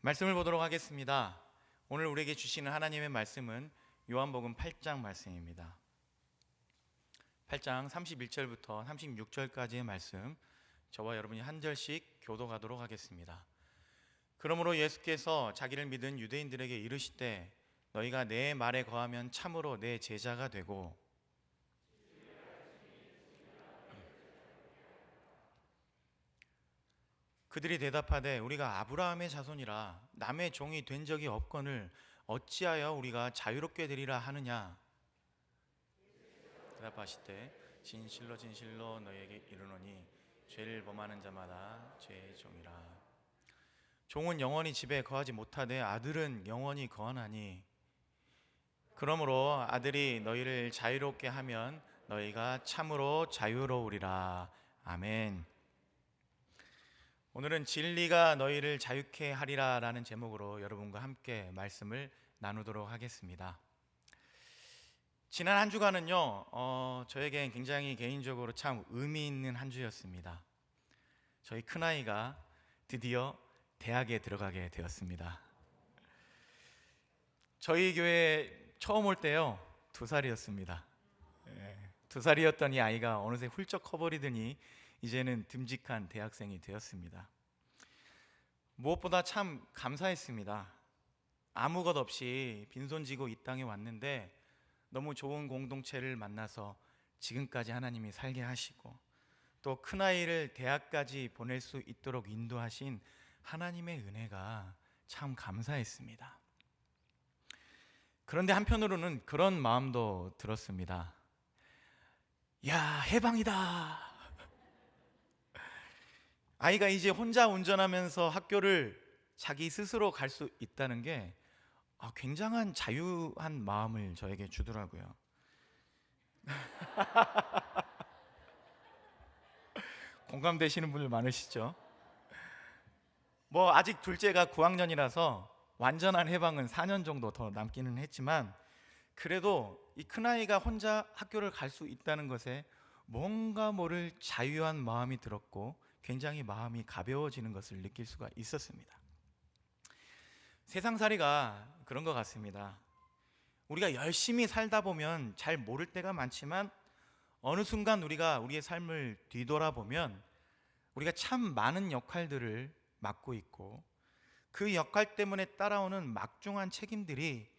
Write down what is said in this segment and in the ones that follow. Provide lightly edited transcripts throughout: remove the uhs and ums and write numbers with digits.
말씀을 보도록 하겠습니다. 오늘 우리에게 주시는 하나님의 말씀은 요한복음 8장 말씀입니다. 8장 31절부터 36절까지의 말씀, 저와 여러분이 한 절씩 교독하도록 하겠습니다. 그러므로 예수께서 자기를 믿은 유대인들에게 이르시되 너희가 내 말에 거하면 참으로 내 제자가 되고 그들이 대답하되 우리가 아브라함의 자손이라 남의 종이 된 적이 없거늘 어찌하여 우리가 자유롭게 되리라 하느냐. 대답하시되 진실로 진실로 너희에게 이르노니 죄를 범하는 자마다 죄의 종이라. 종은 영원히 집에 거하지 못하되 아들은 영원히 거하나니 그러므로 아들이 너희를 자유롭게 하면 너희가 참으로 자유로우리라. 아멘. 오늘은 진리가 너희를 자유케 하리라 라는 제목으로 여러분과 함께 말씀을 나누도록 하겠습니다. 지난 한 주간은요 저에겐 굉장히 개인적으로 참 의미 있는 한 주였습니다. 저희 큰아이가 드디어 대학에 들어가게 되었습니다. 저희 교회에 처음 올 때요 2살이었습니다. 2살이었던 이 아이가 어느새 훌쩍 커버리더니 이제는 듬직한 대학생이 되었습니다. 무엇보다 참 감사했습니다. 아무 것 없이 빈손지고 이 땅에 왔는데 너무 좋은 공동체를 만나서 지금까지 하나님이 살게 하시고 또 큰아이를 대학까지 보낼 수 있도록 인도하신 하나님의 은혜가 참 감사했습니다. 그런데 한편으로는 그런 마음도 들었습니다. 야, 해방이다. 아이가 이제 혼자 운전하면서 학교를 자기 스스로 갈 수 있다는 게 굉장한 자유한 마음을 저에게 주더라고요. 공감되시는 분들 많으시죠? 아직 둘째가 9학년이라서 완전한 해방은 4년 정도 더 남기는 했지만 그래도 이 큰아이가 혼자 학교를 갈 수 있다는 것에 뭔가 모를 자유한 마음이 들었고 굉장히 마음이 가벼워지는 것을 느낄 수가 있었습니다. 세상살이가 그런 것 같습니다. 우리가 열심히 살다 보면 잘 모를 때가 많지만 어느 순간 우리가 우리의 삶을 뒤돌아보면 우리가 참 많은 역할들을 맡고 있고 그 역할 때문에 따라오는 막중한 책임들이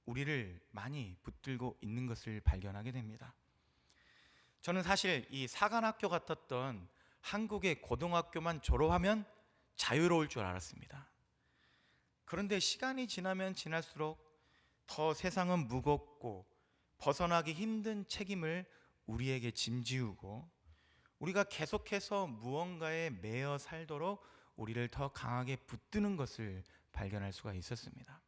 우리를 많이 붙들고 있는 것을 발견하게 됩니다. 저는 사실 이 사관학교 같았던 한국의 고등학교만 졸업하면 자유로울 줄 알았습니다. 그런데 시간이 지나면 지날수록 더 세상은 무겁고 벗어나기 힘든 책임을 우리에게 짐지우고 우리가 계속해서 무언가에 매여 살도록 우리를 더 강하게 붙드는 것을 발견할 수가 있었습니다.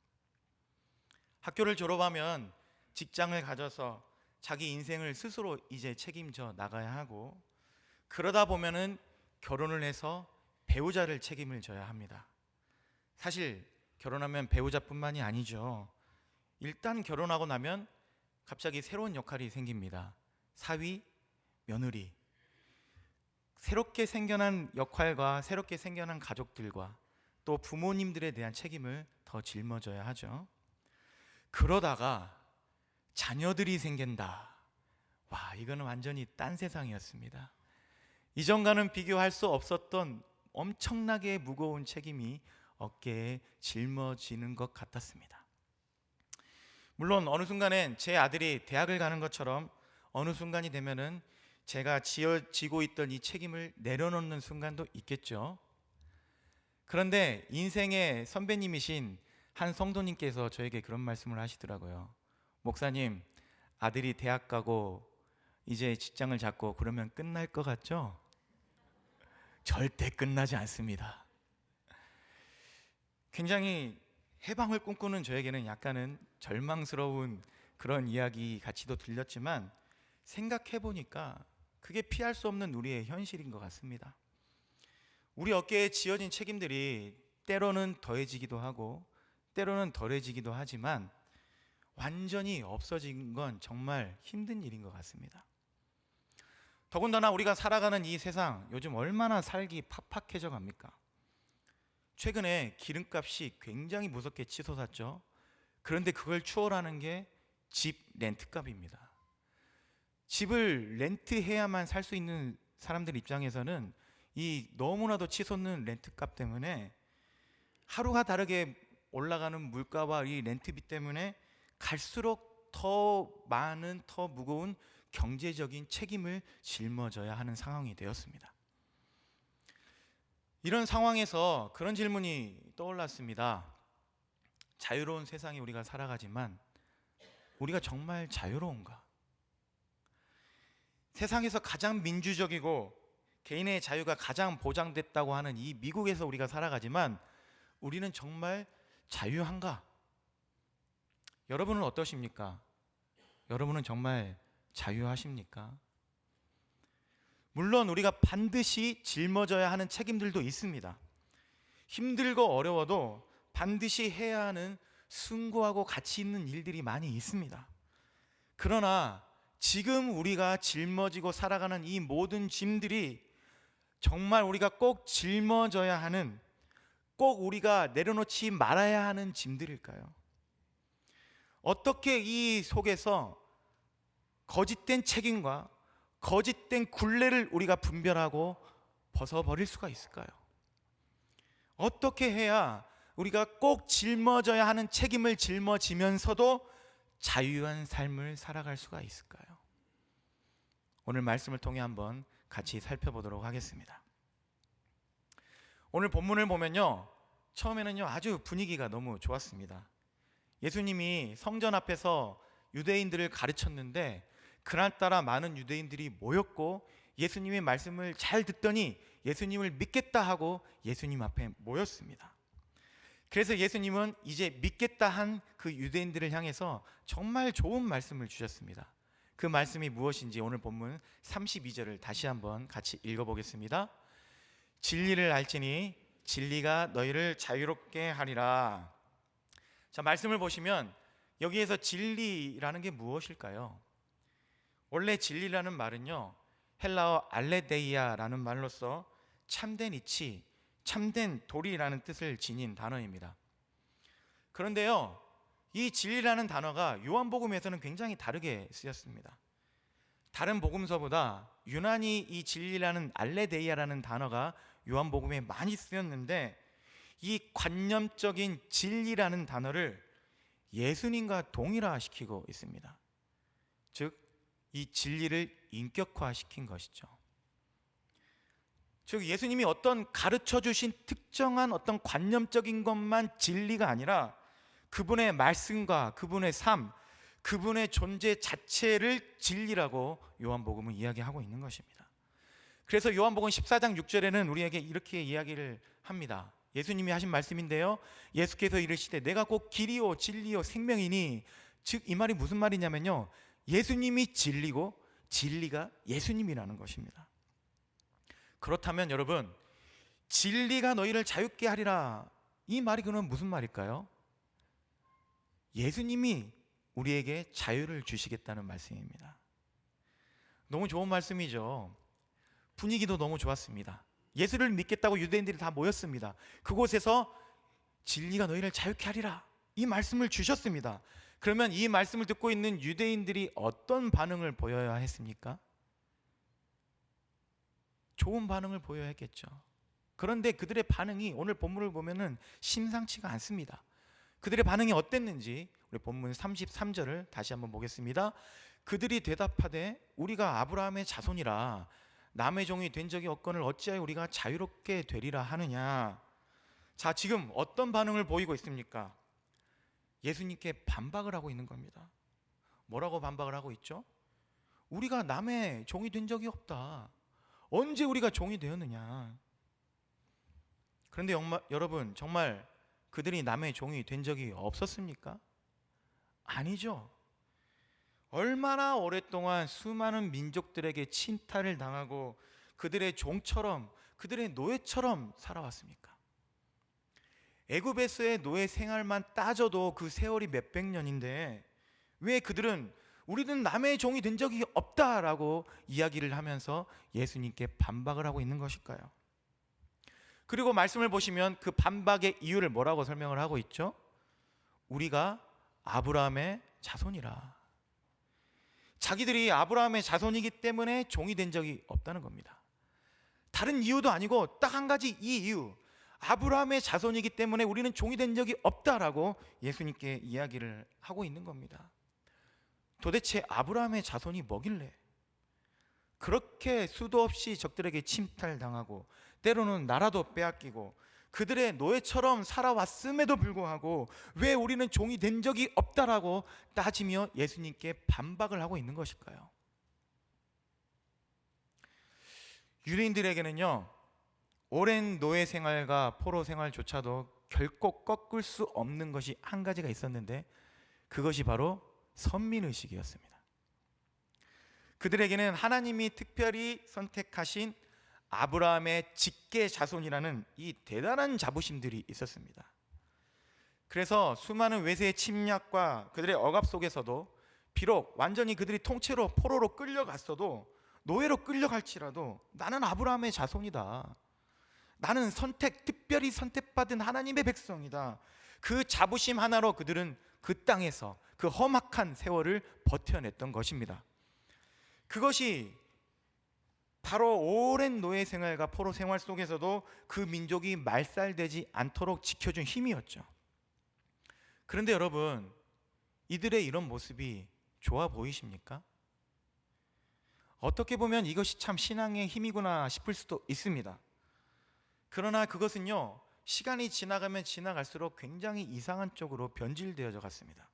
학교를 졸업하면 직장을 가져서 자기 인생을 스스로 이제 책임져 나가야 하고 그러다 보면은 결혼을 해서 배우자를 책임을 져야 합니다. 사실 결혼하면 배우자뿐만이 아니죠. 일단 결혼하고 나면 갑자기 새로운 역할이 생깁니다. 사위, 며느리. 새롭게 생겨난 역할과 새롭게 생겨난 가족들과 또 부모님들에 대한 책임을 더 짊어져야 하죠. 그러다가 자녀들이 생긴다. 와, 이거는 완전히 딴 세상이었습니다. 이전과는 비교할 수 없었던 엄청나게 무거운 책임이 어깨에 짊어지는 것 같았습니다. 물론 어느 순간엔 제 아들이 대학을 가는 것처럼 어느 순간이 되면은 제가 지고 있던 이 책임을 내려놓는 순간도 있겠죠. 그런데 인생의 선배님이신 한 성도님께서 저에게 그런 말씀을 하시더라고요. 목사님, 아들이 대학 가고 이제 직장을 잡고 그러면 끝날 것 같죠? 절대 끝나지 않습니다. 굉장히 해방을 꿈꾸는 저에게는 약간은 절망스러운 그런 이야기 같이도 들렸지만 생각해 보니까 그게 피할 수 없는 우리의 현실인 것 같습니다. 우리 어깨에 지어진 책임들이 때로는 더해지기도 하고 때로는 덜해지기도 하지만 완전히 없어진 건 정말 힘든 일인 것 같습니다. 더군다나 우리가 살아가는 이 세상 요즘 얼마나 살기 팍팍해져 갑니까? 최근에 기름값이 굉장히 무섭게 치솟았죠. 그런데 그걸 추월하는 게 집 렌트값입니다. 집을 렌트해야만 살 수 있는 사람들 입장에서는 이 너무나도 치솟는 렌트값 때문에 하루가 다르게 올라가는 물가와 이 렌트비 때문에 갈수록 더 많은, 더 무거운 경제적인 책임을 짊어져야 하는 상황이 되었습니다. 이런 상황에서 그런 질문이 떠올랐습니다. 자유로운 세상에 우리가 살아가지만 우리가 정말 자유로운가? 세상에서 가장 민주적이고 개인의 자유가 가장 보장됐다고 하는 이 미국에서 우리가 살아가지만 우리는 정말 자유한가? 여러분은 어떠십니까? 여러분은 정말 자유하십니까? 물론 우리가 반드시 짊어져야 하는 책임들도 있습니다. 힘들고 어려워도 반드시 해야 하는 숭고하고 가치 있는 일들이 많이 있습니다. 그러나 지금 우리가 짊어지고 살아가는 이 모든 짐들이 정말 우리가 꼭 짊어져야 하는, 꼭 우리가 내려놓지 말아야 하는 짐들일까요? 어떻게 이 속에서 거짓된 책임과 거짓된 굴레를 우리가 분별하고 벗어버릴 수가 있을까요? 어떻게 해야 우리가 꼭 짊어져야 하는 책임을 짊어지면서도 자유한 삶을 살아갈 수가 있을까요? 오늘 말씀을 통해 한번 같이 살펴보도록 하겠습니다. 오늘 본문을 보면요, 처음에는요 아주 분위기가 너무 좋았습니다. 예수님이 성전 앞에서 유대인들을 가르쳤는데 그날따라 많은 유대인들이 모였고 예수님의 말씀을 잘 듣더니 예수님을 믿겠다 하고 예수님 앞에 모였습니다. 그래서 예수님은 이제 믿겠다 한 그 유대인들을 향해서 정말 좋은 말씀을 주셨습니다. 그 말씀이 무엇인지 오늘 본문 32절을 다시 한번 같이 읽어보겠습니다. 진리를 알지니 진리가 너희를 자유롭게 하리라. 자, 말씀을 보시면 여기에서 진리라는 게 무엇일까요? 원래 진리라는 말은요 헬라어 알레데이아라는 말로서 참된 이치, 참된 도리라는 뜻을 지닌 단어입니다. 그런데요 이 진리라는 단어가 요한복음에서는 굉장히 다르게 쓰였습니다. 다른 복음서보다 유난히 이 진리라는 알레데이아라는 단어가 요한복음에 많이 쓰였는데 이 관념적인 진리라는 단어를 예수님과 동일화시키고 있습니다. 즉 이 진리를 인격화시킨 것이죠. 즉 예수님이 어떤 가르쳐 주신 특정한 어떤 관념적인 것만 진리가 아니라 그분의 말씀과 그분의 삶, 그분의 존재 자체를 진리라고 요한복음은 이야기하고 있는 것입니다. 그래서 요한복음 14장 6절에는 우리에게 이렇게 이야기를 합니다. 예수님이 하신 말씀인데요, 예수께서 이르시되 내가 곧 길이요 진리요 생명이니, 즉 이 말이 무슨 말이냐면요, 예수님이 진리고 진리가 예수님이라는 것입니다. 그렇다면 여러분, 진리가 너희를 자유케 하리라, 이 말이 그러면 무슨 말일까요? 예수님이 우리에게 자유를 주시겠다는 말씀입니다. 너무 좋은 말씀이죠. 분위기도 너무 좋았습니다. 예수를 믿겠다고 유대인들이 다 모였습니다. 그곳에서 진리가 너희를 자유케 하리라, 이 말씀을 주셨습니다. 그러면 이 말씀을 듣고 있는 유대인들이 어떤 반응을 보여야 했습니까? 좋은 반응을 보여야 했겠죠. 그런데 그들의 반응이 오늘 본문을 보면은 심상치가 않습니다. 그들의 반응이 어땠는지 우리 본문 33절을 다시 한번 보겠습니다. 그들이 대답하되 우리가 아브라함의 자손이라 남의 종이 된 적이 없거늘 어찌하여 우리가 자유롭게 되리라 하느냐. 자, 지금 어떤 반응을 보이고 있습니까? 예수님께 반박을 하고 있는 겁니다. 뭐라고 반박을 하고 있죠? 우리가 남의 종이 된 적이 없다. 언제 우리가 종이 되었느냐. 그런데 여러분, 정말 그들이 남의 종이 된 적이 없었습니까? 아니죠. 얼마나 오랫동안 수많은 민족들에게 침탈을 당하고 그들의 종처럼, 그들의 노예처럼 살아왔습니까? 애굽에서의 노예 생활만 따져도 그 세월이 몇백 년인데 왜 그들은 우리는 남의 종이 된 적이 없다라고 이야기를 하면서 예수님께 반박을 하고 있는 것일까요? 그리고 말씀을 보시면 그 반박의 이유를 뭐라고 설명을 하고 있죠? 우리가 아브라함의 자손이라. 자기들이 아브라함의 자손이기 때문에 종이 된 적이 없다는 겁니다. 다른 이유도 아니고 딱 한 가지, 이 이유, 아브라함의 자손이기 때문에 우리는 종이 된 적이 없다라고 예수님께 이야기를 하고 있는 겁니다. 도대체 아브라함의 자손이 뭐길래 그렇게 수도 없이 적들에게 침탈당하고 때로는 나라도 빼앗기고 그들의 노예처럼 살아왔음에도 불구하고 왜 우리는 종이 된 적이 없다라고 따지며 예수님께 반박을 하고 있는 것일까요? 유대인들에게는요, 오랜 노예 생활과 포로 생활조차도 결코 꺾을 수 없는 것이 한 가지가 있었는데 그것이 바로 선민의식이었습니다. 그들에게는 하나님이 특별히 선택하신 아브라함의 직계 자손이라는 이 대단한 자부심들이 있었습니다. 그래서 수많은 외세의 침략과 그들의 억압 속에서도 비록 완전히 그들이 통째로 포로로 끌려갔어도 노예로 끌려갈지라도 나는 아브라함의 자손이다. 나는 특별히 선택받은 하나님의 백성이다. 그 자부심 하나로 그들은 그 땅에서 그 험악한 세월을 버텨냈던 것입니다. 그것이 바로 오랜 노예 생활과 포로 생활 속에서도 그 민족이 말살되지 않도록 지켜준 힘이었죠. 그런데 여러분, 이들의 이런 모습이 좋아 보이십니까? 어떻게 보면 이것이 참 신앙의 힘이구나 싶을 수도 있습니다. 그러나 그것은요, 시간이 지나가면 지나갈수록 굉장히 이상한 쪽으로 변질되어져 갔습니다.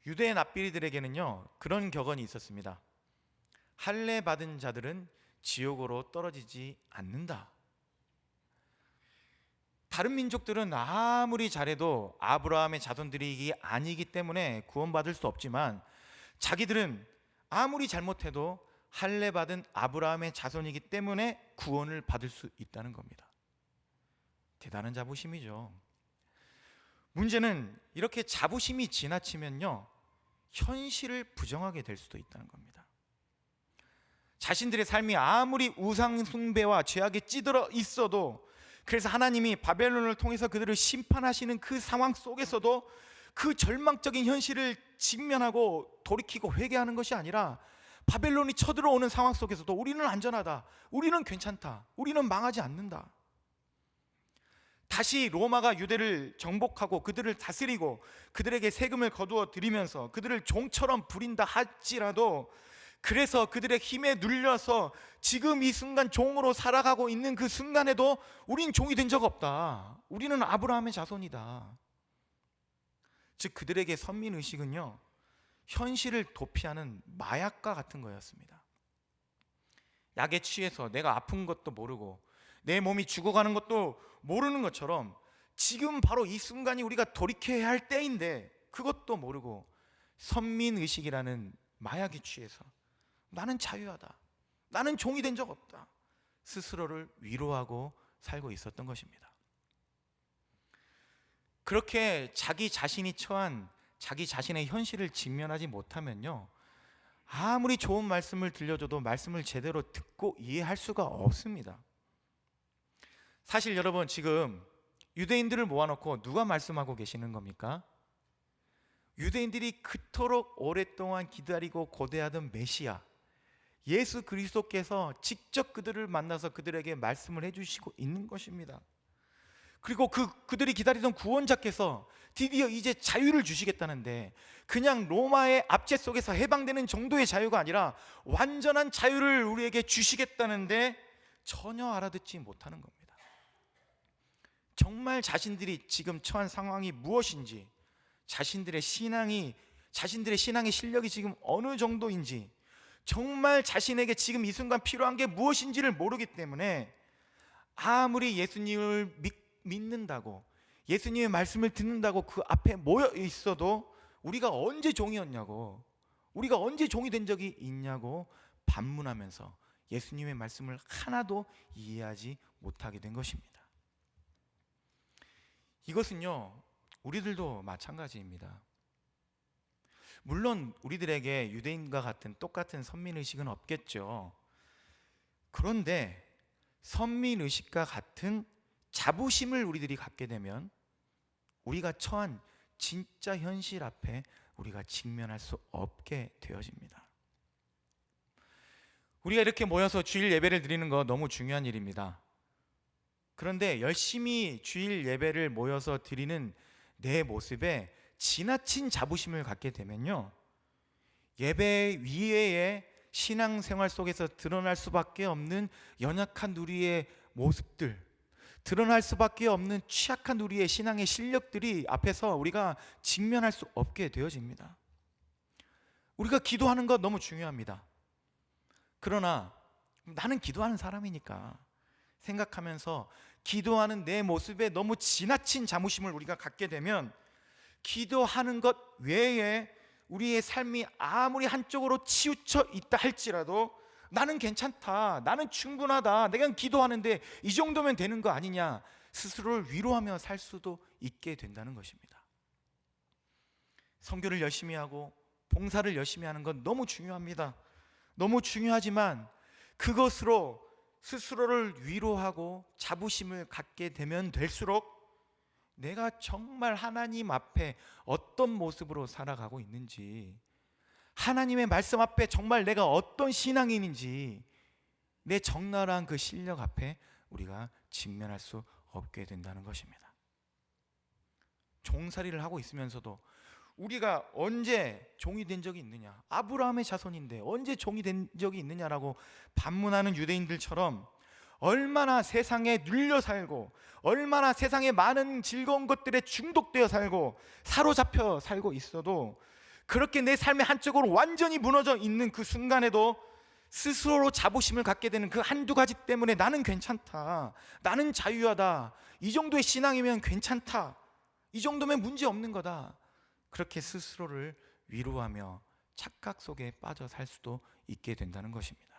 유대의 납비리들에게는요, 그런 격언이 있었습니다. 할례 받은 자들은 지옥으로 떨어지지 않는다. 다른 민족들은 아무리 잘해도 아브라함의 자손들이 아니기 때문에 구원받을 수 없지만 자기들은 아무리 잘못해도 할례 받은 아브라함의 자손이기 때문에 구원을 받을 수 있다는 겁니다. 대단한 자부심이죠. 문제는 이렇게 자부심이 지나치면요, 현실을 부정하게 될 수도 있다는 겁니다. 자신들의 삶이 아무리 우상 숭배와 죄악에 찌들어 있어도, 그래서 하나님이 바벨론을 통해서 그들을 심판하시는 그 상황 속에서도 그 절망적인 현실을 직면하고 돌이키고 회개하는 것이 아니라 바벨론이 쳐들어오는 상황 속에서도 우리는 안전하다, 우리는 괜찮다, 우리는 망하지 않는다. 다시 로마가 유대를 정복하고 그들을 다스리고 그들에게 세금을 거두어 드리면서 그들을 종처럼 부린다 할지라도, 그래서 그들의 힘에 눌려서 지금 이 순간 종으로 살아가고 있는 그 순간에도 우린 종이 된 적 없다. 우리는 아브라함의 자손이다. 즉 그들에게 선민의식은요, 현실을 도피하는 마약과 같은 거였습니다. 약에 취해서 내가 아픈 것도 모르고 내 몸이 죽어가는 것도 모르는 것처럼 지금 바로 이 순간이 우리가 돌이켜야 할 때인데 그것도 모르고 선민의식이라는 마약에 취해서 나는 자유하다, 나는 종이 된 적 없다, 스스로를 위로하고 살고 있었던 것입니다. 그렇게 자기 자신이 처한 자기 자신의 현실을 직면하지 못하면요, 아무리 좋은 말씀을 들려줘도 말씀을 제대로 듣고 이해할 수가 없습니다. 사실 여러분, 지금 유대인들을 모아놓고 누가 말씀하고 계시는 겁니까? 유대인들이 그토록 오랫동안 기다리고 고대하던 메시아 예수 그리스도께서 직접 그들을 만나서 그들에게 말씀을 해주시고 있는 것입니다. 그리고 그들이 기다리던 구원자께서 드디어 이제 자유를 주시겠다는데, 그냥 로마의 압제 속에서 해방되는 정도의 자유가 아니라 완전한 자유를 우리에게 주시겠다는데 전혀 알아듣지 못하는 겁니다. 정말 자신들이 지금 처한 상황이 무엇인지, 자신들의 신앙의 실력이 지금 어느 정도인지, 정말 자신에게 지금 이 순간 필요한 게 무엇인지를 모르기 때문에 아무리 예수님을 믿는다고, 예수님의 말씀을 듣는다고 그 앞에 모여 있어도 우리가 언제 종이었냐고, 우리가 언제 종이 된 적이 있냐고 반문하면서 예수님의 말씀을 하나도 이해하지 못하게 된 것입니다. 이것은요, 우리들도 마찬가지입니다. 물론 우리들에게 유대인과 같은 똑같은 선민의식은 없겠죠. 그런데 선민의식과 같은 자부심을 우리들이 갖게 되면 우리가 처한 진짜 현실 앞에 우리가 직면할 수 없게 되어집니다. 우리가 이렇게 모여서 주일 예배를 드리는 거 너무 중요한 일입니다. 그런데 열심히 주일 예배를 모여서 드리는 내 모습에 지나친 자부심을 갖게 되면요, 예배 위에의 신앙생활 속에서 드러날 수밖에 없는 연약한 우리의 모습들, 드러날 수밖에 없는 취약한 우리의 신앙의 실력들이 앞에서 우리가 직면할 수 없게 되어집니다. 우리가 기도하는 것 너무 중요합니다. 그러나 나는 기도하는 사람이니까 생각하면서 기도하는 내 모습에 너무 지나친 자부심을 우리가 갖게 되면 기도하는 것 외에 우리의 삶이 아무리 한쪽으로 치우쳐 있다 할지라도 나는 괜찮다, 나는 충분하다, 내가 기도하는데 이 정도면 되는 거 아니냐, 스스로를 위로하며 살 수도 있게 된다는 것입니다. 선교를 열심히 하고 봉사를 열심히 하는 건 너무 중요합니다. 너무 중요하지만 그것으로 스스로를 위로하고 자부심을 갖게 되면 될수록 내가 정말 하나님 앞에 어떤 모습으로 살아가고 있는지, 하나님의 말씀 앞에 정말 내가 어떤 신앙인인지 내 적나라한 그 실력 앞에 우리가 직면할 수 없게 된다는 것입니다. 종살이를 하고 있으면서도 우리가 언제 종이 된 적이 있느냐, 아브라함의 자손인데 언제 종이 된 적이 있느냐라고 반문하는 유대인들처럼 얼마나 세상에 눌려 살고 얼마나 세상의 많은 즐거운 것들에 중독되어 살고 사로잡혀 살고 있어도 그렇게 내 삶의 한쪽으로 완전히 무너져 있는 그 순간에도 스스로로 자부심을 갖게 되는 그 한두 가지 때문에 나는 괜찮다, 나는 자유하다, 이 정도의 신앙이면 괜찮다, 이 정도면 문제 없는 거다, 그렇게 스스로를 위로하며 착각 속에 빠져 살 수도 있게 된다는 것입니다.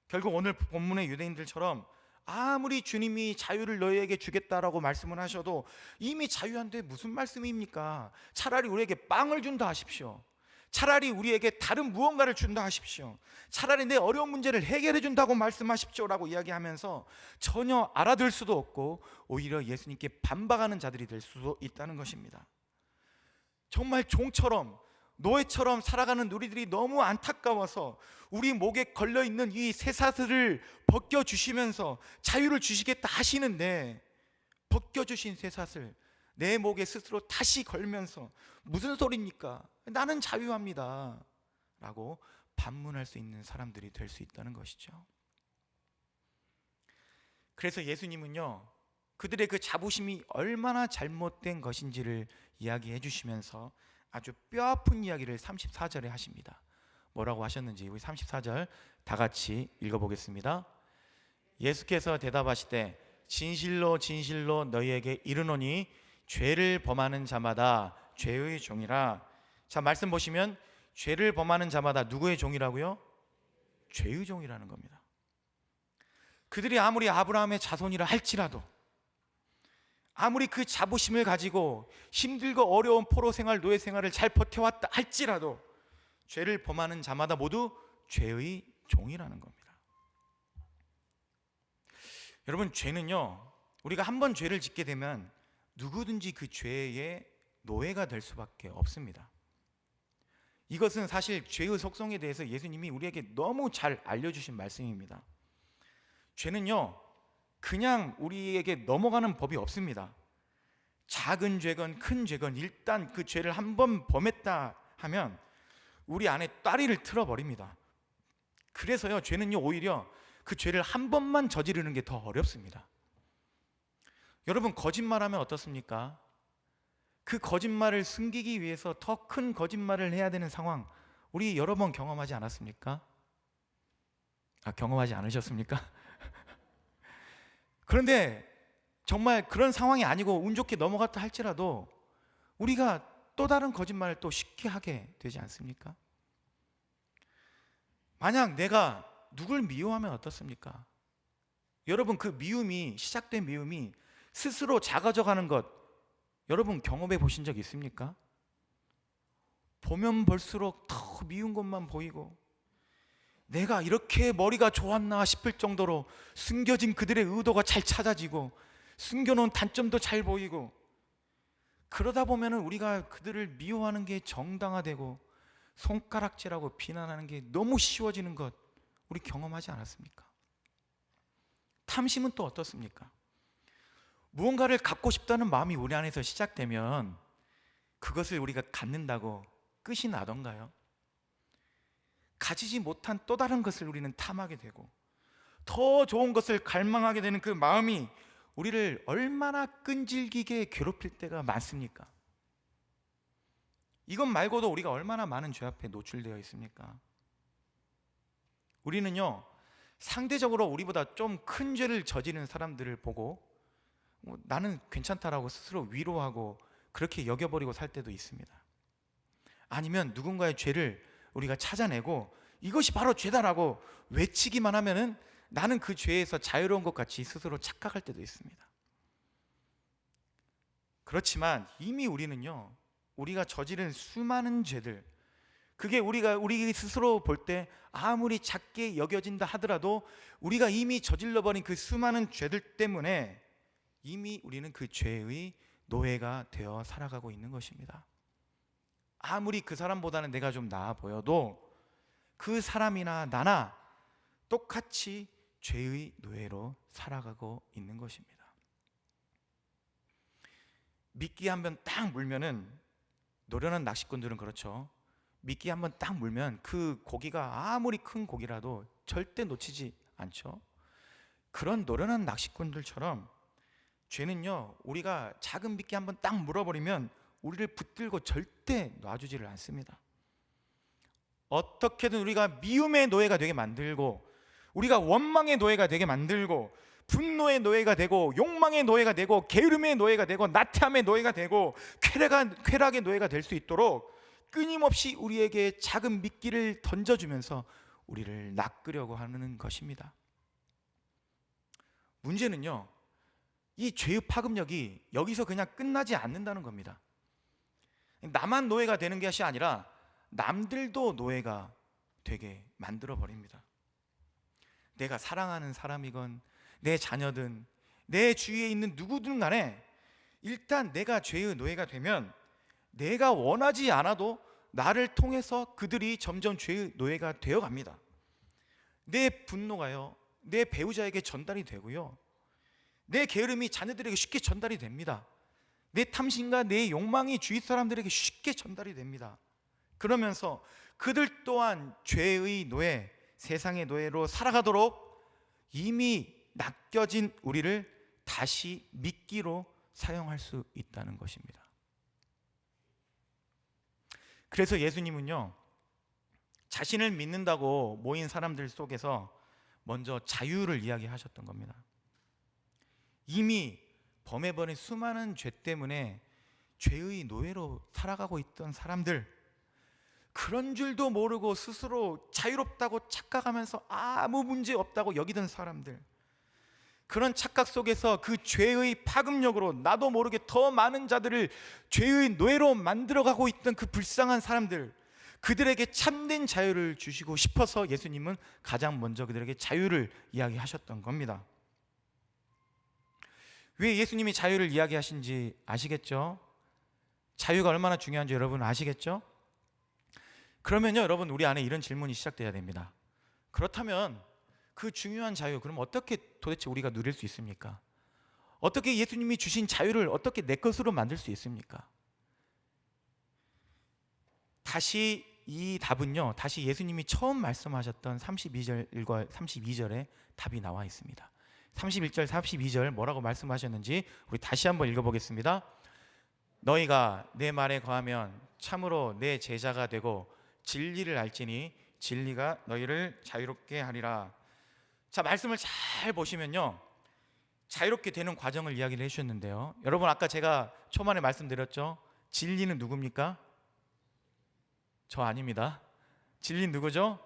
결국 오늘 본문의 유대인들처럼 아무리 주님이 자유를 너희에게 주겠다라고 말씀을 하셔도 이미 자유한데 무슨 말씀입니까? 차라리 우리에게 빵을 준다 하십시오. 차라리 우리에게 다른 무언가를 준다 하십시오. 차라리 내 어려운 문제를 해결해 준다고 말씀하십시오라고 이야기하면서 전혀 알아들 수도 없고 오히려 예수님께 반박하는 자들이 될 수도 있다는 것입니다. 정말 종처럼 노예처럼 살아가는 우리들이 너무 안타까워서 우리 목에 걸려있는 이 쇠사슬을 벗겨주시면서 자유를 주시겠다 하시는데, 벗겨주신 쇠사슬 내 목에 스스로 다시 걸면서 무슨 소리입니까? 나는 자유합니다 라고 반문할 수 있는 사람들이 될 수 있다는 것이죠. 그래서 예수님은요, 그들의 그 자부심이 얼마나 잘못된 것인지를 이야기해 주시면서 아주 뼈아픈 이야기를 34절에 하십니다. 뭐라고 하셨는지 우리 34절 다 같이 읽어보겠습니다. 예수께서 대답하시되 진실로 진실로 너희에게 이르노니 죄를 범하는 자마다 죄의 종이라. 자, 말씀 보시면 죄를 범하는 자마다 누구의 종이라고요? 죄의 종이라는 겁니다. 그들이 아무리 아브라함의 자손이라 할지라도, 아무리 그 자부심을 가지고 힘들고 어려운 포로 생활, 노예 생활을 잘 버텨왔다 할지라도 죄를 범하는 자마다 모두 죄의 종이라는 겁니다. 여러분, 죄는요, 우리가 한번 죄를 짓게 되면 누구든지 그 죄의 노예가 될 수밖에 없습니다. 이것은 사실 죄의 속성에 대해서 예수님이 우리에게 너무 잘 알려주신 말씀입니다. 죄는요, 그냥 우리에게 넘어가는 법이 없습니다. 작은 죄건 큰 죄건 일단 그 죄를 한번 범했다 하면 우리 안에 따리를 틀어버립니다. 그래서요, 죄는요 오히려 그 죄를 한 번만 저지르는 게 더 어렵습니다. 여러분, 거짓말하면 어떻습니까? 그 거짓말을 숨기기 위해서 더 큰 거짓말을 해야 되는 상황, 우리 여러 번 경험하지 않았습니까? 경험하지 않으셨습니까? 그런데 정말 그런 상황이 아니고 운 좋게 넘어갔다 할지라도 우리가 또 다른 거짓말을 또 쉽게 하게 되지 않습니까? 만약 내가 누굴 미워하면 어떻습니까? 여러분, 그 미움이, 시작된 미움이 스스로 작아져 가는 것 여러분 경험해 보신 적 있습니까? 보면 볼수록 더 미운 것만 보이고 내가 이렇게 머리가 좋았나 싶을 정도로 숨겨진 그들의 의도가 잘 찾아지고 숨겨놓은 단점도 잘 보이고, 그러다 보면은 우리가 그들을 미워하는 게 정당화되고 손가락질하고 비난하는 게 너무 쉬워지는 것 우리 경험하지 않았습니까? 탐심은 또 어떻습니까? 무언가를 갖고 싶다는 마음이 우리 안에서 시작되면 그것을 우리가 갖는다고 끝이 나던가요? 가지지 못한 또 다른 것을 우리는 탐하게 되고 더 좋은 것을 갈망하게 되는 그 마음이 우리를 얼마나 끈질기게 괴롭힐 때가 많습니까? 이것 말고도 우리가 얼마나 많은 죄 앞에 노출되어 있습니까? 우리는요, 상대적으로 우리보다 좀 큰 죄를 저지른 사람들을 보고 나는 괜찮다라고 스스로 위로하고 그렇게 여겨버리고 살 때도 있습니다. 아니면 누군가의 죄를 우리가 찾아내고 이것이 바로 죄다라고 외치기만 하면은 나는 그 죄에서 자유로운 것 같이 스스로 착각할 때도 있습니다. 그렇지만 이미 우리는요, 우리가 저지른 수많은 죄들, 그게 우리 스스로 볼 때 아무리 작게 여겨진다 하더라도 우리가 이미 저질러 버린 그 수많은 죄들 때문에 이미 우리는 그 죄의 노예가 되어 살아가고 있는 것입니다. 아무리 그 사람보다는 내가 좀 나아 보여도 그 사람이나 나나 똑같이 죄의 노예로 살아가고 있는 것입니다. 미끼 한 번 딱 물면은, 노련한 낚시꾼들은 그렇죠. 미끼 한 번 딱 물면 그 고기가 아무리 큰 고기라도 절대 놓치지 않죠. 그런 노련한 낚시꾼들처럼 죄는요, 우리가 작은 미끼 한 번 딱 물어버리면 우리를 붙들고 절대 놔주지를 않습니다. 어떻게든 우리가 미움의 노예가 되게 만들고, 우리가 원망의 노예가 되게 만들고, 분노의 노예가 되고, 욕망의 노예가 되고, 게으름의 노예가 되고, 나태함의 노예가 되고, 쾌락의 노예가 될 수 있도록 끊임없이 우리에게 작은 미끼를 던져주면서 우리를 낚으려고 하는 것입니다. 문제는요, 이 죄의 파급력이 여기서 그냥 끝나지 않는다는 겁니다. 나만 노예가 되는 것이 아니라 남들도 노예가 되게 만들어 버립니다. 내가 사랑하는 사람이건 내 자녀든 내 주위에 있는 누구든 간에 일단 내가 죄의 노예가 되면 내가 원하지 않아도 나를 통해서 그들이 점점 죄의 노예가 되어 갑니다. 내 분노가요, 내 배우자에게 전달이 되고요, 내 게으름이 자녀들에게 쉽게 전달이 됩니다. 내 탐심과 내 욕망이 주위 사람들에게 쉽게 전달이 됩니다. 그러면서 그들 또한 죄의 노예, 세상의 노예로 살아가도록 이미 낚여진 우리를 다시 미끼로 사용할 수 있다는 것입니다. 그래서 예수님은요, 자신을 믿는다고 모인 사람들 속에서 먼저 자유를 이야기하셨던 겁니다. 이미 범해버린 수많은 죄 때문에 죄의 노예로 살아가고 있던 사람들, 그런 줄도 모르고 스스로 자유롭다고 착각하면서 아무 문제 없다고 여기던 사람들, 그런 착각 속에서 그 죄의 파급력으로 나도 모르게 더 많은 자들을 죄의 노예로 만들어가고 있던 그 불쌍한 사람들, 그들에게 참된 자유를 주시고 싶어서 예수님은 가장 먼저 그들에게 자유를 이야기하셨던 겁니다. 왜 예수님이 자유를 이야기하신지 아시겠죠? 자유가 얼마나 중요한지 여러분 아시겠죠? 그러면요, 여러분, 우리 안에 이런 질문이 시작돼야 됩니다. 그렇다면 그 중요한 자유, 그럼 어떻게 도대체 우리가 누릴 수 있습니까? 어떻게 예수님이 주신 자유를 어떻게 내 것으로 만들 수 있습니까? 다시 이 답은요, 다시 예수님이 처음 말씀하셨던 32절과 32절에 답이 나와 있습니다. 31절, 32절 뭐라고 말씀하셨는지 우리 다시 한번 읽어보겠습니다. 너희가 내 말에 거하면 참으로 내 제자가 되고 진리를 알지니 진리가 너희를 자유롭게 하리라. 자, 말씀을 잘 보시면요, 자유롭게 되는 과정을 이야기를 해주셨는데요, 여러분 아까 제가 초반에 말씀드렸죠? 진리는 누굽니까? 저 아닙니다. 진리는 누구죠?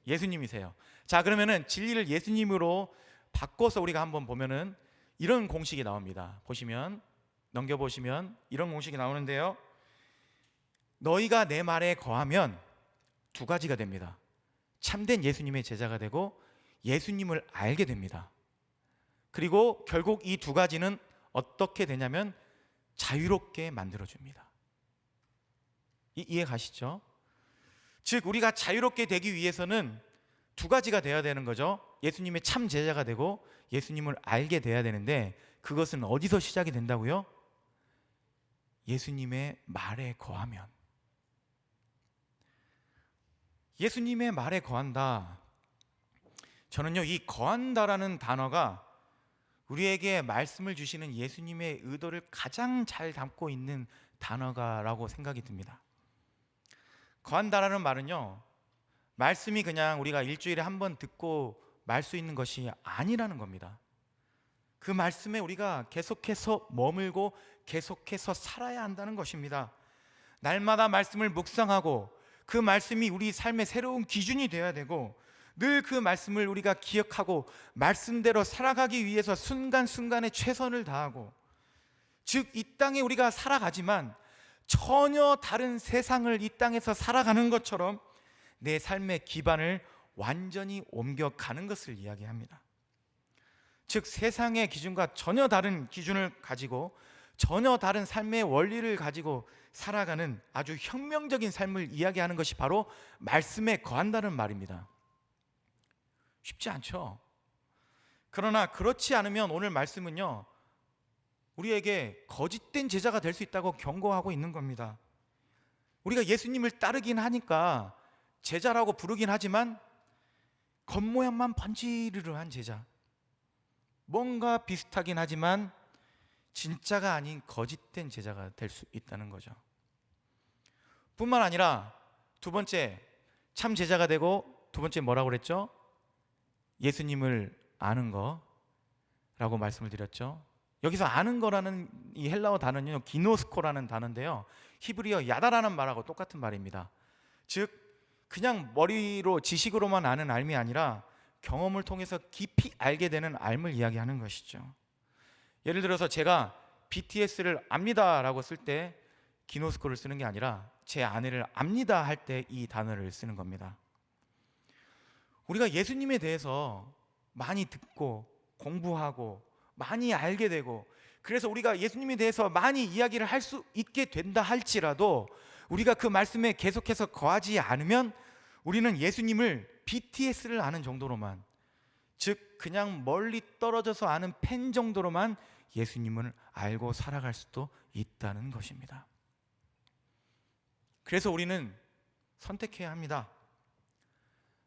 예수님이세요. 자, 그러면은 진리를 예수님으로 바꿔서 우리가 한번 보면은 이런 공식이 나옵니다. 보시면, 넘겨보시면 이런 공식이 나오는데요, 너희가 내 말에 거하면 두 가지가 됩니다. 참된 예수님의 제자가 되고 예수님을 알게 됩니다. 그리고 결국 이 두 가지는 어떻게 되냐면 자유롭게 만들어줍니다. 이해 가시죠? 즉 우리가 자유롭게 되기 위해서는 두 가지가 되어야 되는 거죠. 예수님의 참 제자가 되고 예수님을 알게 돼야 되는데, 그것은 어디서 시작이 된다고요? 예수님의 말에 거하면. 예수님의 말에 거한다. 저는요, 이 거한다라는 단어가 우리에게 말씀을 주시는 예수님의 의도를 가장 잘 담고 있는 단어가라고 생각이 듭니다. 거한다라는 말은요, 말씀이 그냥 우리가 일주일에 한 번 듣고 말 수 있는 것이 아니라는 겁니다. 그 말씀에 우리가 계속해서 머물고 계속해서 살아야 한다는 것입니다. 날마다 말씀을 묵상하고 그 말씀이 우리 삶의 새로운 기준이 되어야 되고, 늘 그 말씀을 우리가 기억하고 말씀대로 살아가기 위해서 순간순간에 최선을 다하고, 즉 이 땅에 우리가 살아가지만 전혀 다른 세상을 이 땅에서 살아가는 것처럼 내 삶의 기반을 완전히 옮겨가는 것을 이야기합니다. 즉 세상의 기준과 전혀 다른 기준을 가지고 전혀 다른 삶의 원리를 가지고 살아가는 아주 혁명적인 삶을 이야기하는 것이 바로 말씀에 거한다는 말입니다. 쉽지 않죠? 그러나 그렇지 않으면 오늘 말씀은요, 우리에게 거짓된 제자가 될 수 있다고 경고하고 있는 겁니다. 우리가 예수님을 따르긴 하니까 제자라고 부르긴 하지만 겉모양만 번지르르한 제자, 뭔가 비슷하긴 하지만 진짜가 아닌 거짓된 제자가 될 수 있다는 거죠. 뿐만 아니라 두 번째, 참 제자가 되고 두 번째 뭐라고 그랬죠? 예수님을 아는 거라고 말씀을 드렸죠. 여기서 아는 거라는 이 헬라어 단어는요, 기노스코라는 단어인데요, 히브리어 야다라는 말하고 똑같은 말입니다. 즉 그냥 머리로 지식으로만 아는 알미 아니라 경험을 통해서 깊이 알게 되는 알을 이야기하는 것이죠. 예를 들어서 제가 BTS를 압니다 라고 쓸 때 기노스코를 쓰는 게 아니라 제 아내를 압니다 할 때 이 단어를 쓰는 겁니다. 우리가 예수님에 대해서 많이 듣고 공부하고 많이 알게 되고, 그래서 우리가 예수님에 대해서 많이 이야기를 할 수 있게 된다 할지라도 우리가 그 말씀에 계속해서 거하지 않으면 우리는 예수님을 BTS를 아는 정도로만, 즉 그냥 멀리 떨어져서 아는 팬 정도로만 예수님을 알고 살아갈 수도 있다는 것입니다. 그래서 우리는 선택해야 합니다.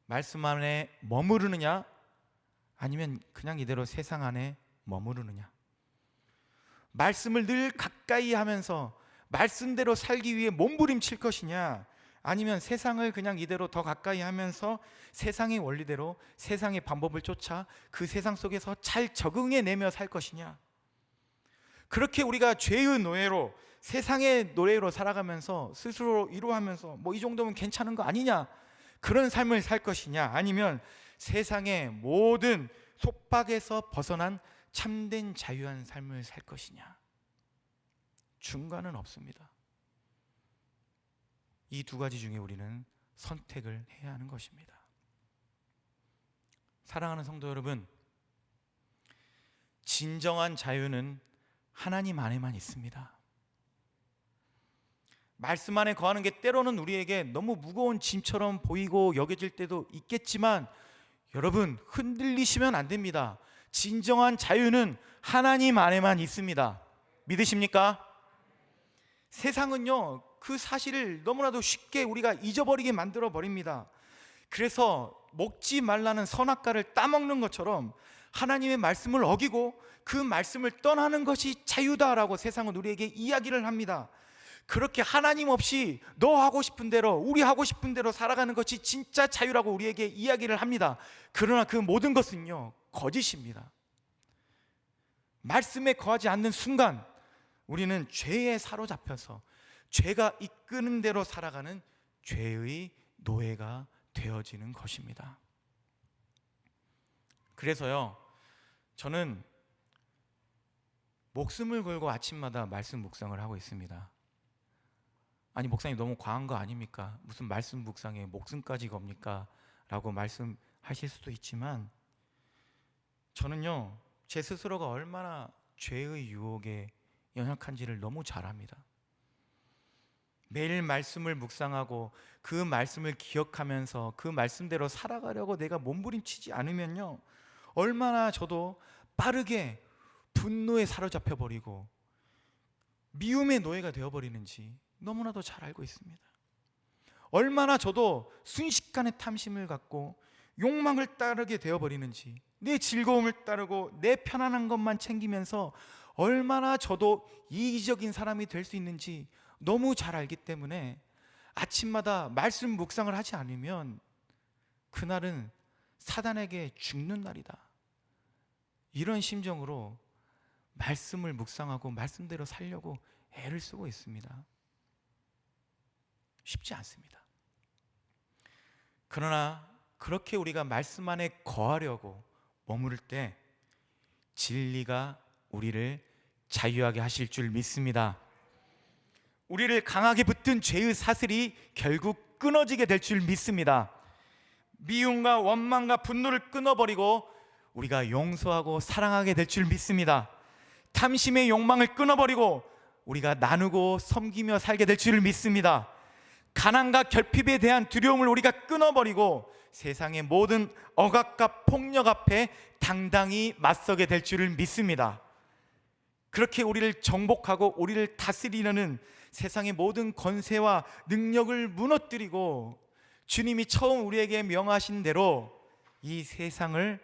말씀 안에 머무르느냐 아니면 그냥 이대로 세상 안에 머무르느냐. 말씀을 늘 가까이 하면서 말씀대로 살기 위해 몸부림칠 것이냐, 아니면 세상을 그냥 이대로 더 가까이 하면서 세상의 원리대로 세상의 방법을 쫓아 그 세상 속에서 잘 적응해내며 살 것이냐. 그렇게 우리가 죄의 노예로 세상의 노예로 살아가면서 스스로 위로하면서 뭐 이 정도면 괜찮은 거 아니냐, 그런 삶을 살 것이냐, 아니면 세상의 모든 속박에서 벗어난 참된 자유한 삶을 살 것이냐. 중간은 없습니다. 이 두 가지 중에 우리는 선택을 해야 하는 것입니다. 사랑하는 성도 여러분, 진정한 자유는 하나님 안에만 있습니다. 말씀 안에 거하는 게 때로는 우리에게 너무 무거운 짐처럼 보이고 여겨질 때도 있겠지만, 여러분 흔들리시면 안 됩니다. 진정한 자유는 하나님 안에만 있습니다. 믿으십니까? 세상은요, 그 사실을 너무나도 쉽게 우리가 잊어버리게 만들어 버립니다. 그래서 먹지 말라는 선악과를 따먹는 것처럼 하나님의 말씀을 어기고 그 말씀을 떠나는 것이 자유다라고 세상은 우리에게 이야기를 합니다. 그렇게 하나님 없이 너 하고 싶은 대로, 우리 하고 싶은 대로 살아가는 것이 진짜 자유라고 우리에게 이야기를 합니다. 그러나 그 모든 것은요, 거짓입니다. 말씀에 거하지 않는 순간 우리는 죄에 사로잡혀서 죄가 이끄는 대로 살아가는 죄의 노예가 되어지는 것입니다. 그래서요, 저는 목숨을 걸고 아침마다 말씀 묵상을 하고 있습니다. 아니 목사님 너무 과한 거 아닙니까? 무슨 말씀 묵상에 목숨까지 겁니까? 라고 말씀하실 수도 있지만, 저는요 제 스스로가 얼마나 죄의 유혹에 연약한지를 너무 잘 압니다. 매일 말씀을 묵상하고 그 말씀을 기억하면서 그 말씀대로 살아가려고 내가 몸부림치지 않으면요, 얼마나 저도 빠르게 분노에 사로잡혀 버리고 미움의 노예가 되어버리는지 너무나도 잘 알고 있습니다. 얼마나 저도 순식간에 탐심을 갖고 욕망을 따르게 되어버리는지, 내 즐거움을 따르고 내 편안한 것만 챙기면서 얼마나 저도 이기적인 사람이 될 수 있는지 너무 잘 알기 때문에 아침마다 말씀 묵상을 하지 않으면 그날은 사단에게 죽는 날이다, 이런 심정으로 말씀을 묵상하고 말씀대로 살려고 애를 쓰고 있습니다. 쉽지 않습니다. 그러나 그렇게 우리가 말씀 안에 거하려고 머무를 때 진리가 우리를 자유하게 하실 줄 믿습니다. 우리를 강하게 붙든 죄의 사슬이 결국 끊어지게 될 줄 믿습니다. 미움과 원망과 분노를 끊어버리고 우리가 용서하고 사랑하게 될 줄 믿습니다. 탐심의 욕망을 끊어버리고 우리가 나누고 섬기며 살게 될 줄 믿습니다. 가난과 결핍에 대한 두려움을 우리가 끊어버리고 세상의 모든 억압과 폭력 앞에 당당히 맞서게 될 줄을 믿습니다. 그렇게 우리를 정복하고 우리를 다스리려는 세상의 모든 권세와 능력을 무너뜨리고 주님이 처음 우리에게 명하신 대로 이 세상을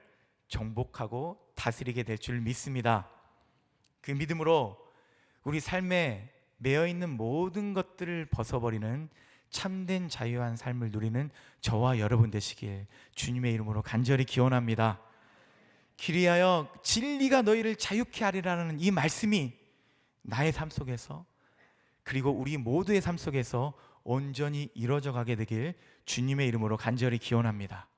정복하고 다스리게 될 줄 믿습니다. 그 믿음으로 우리 삶에 매여있는 모든 것들을 벗어버리는 참된 자유한 삶을 누리는 저와 여러분 되시길 주님의 이름으로 간절히 기원합니다. 그리하여 진리가 너희를 자유케 하리라는 이 말씀이 나의 삶 속에서, 그리고 우리 모두의 삶 속에서 온전히 이루어져 가게 되길 주님의 이름으로 간절히 기원합니다.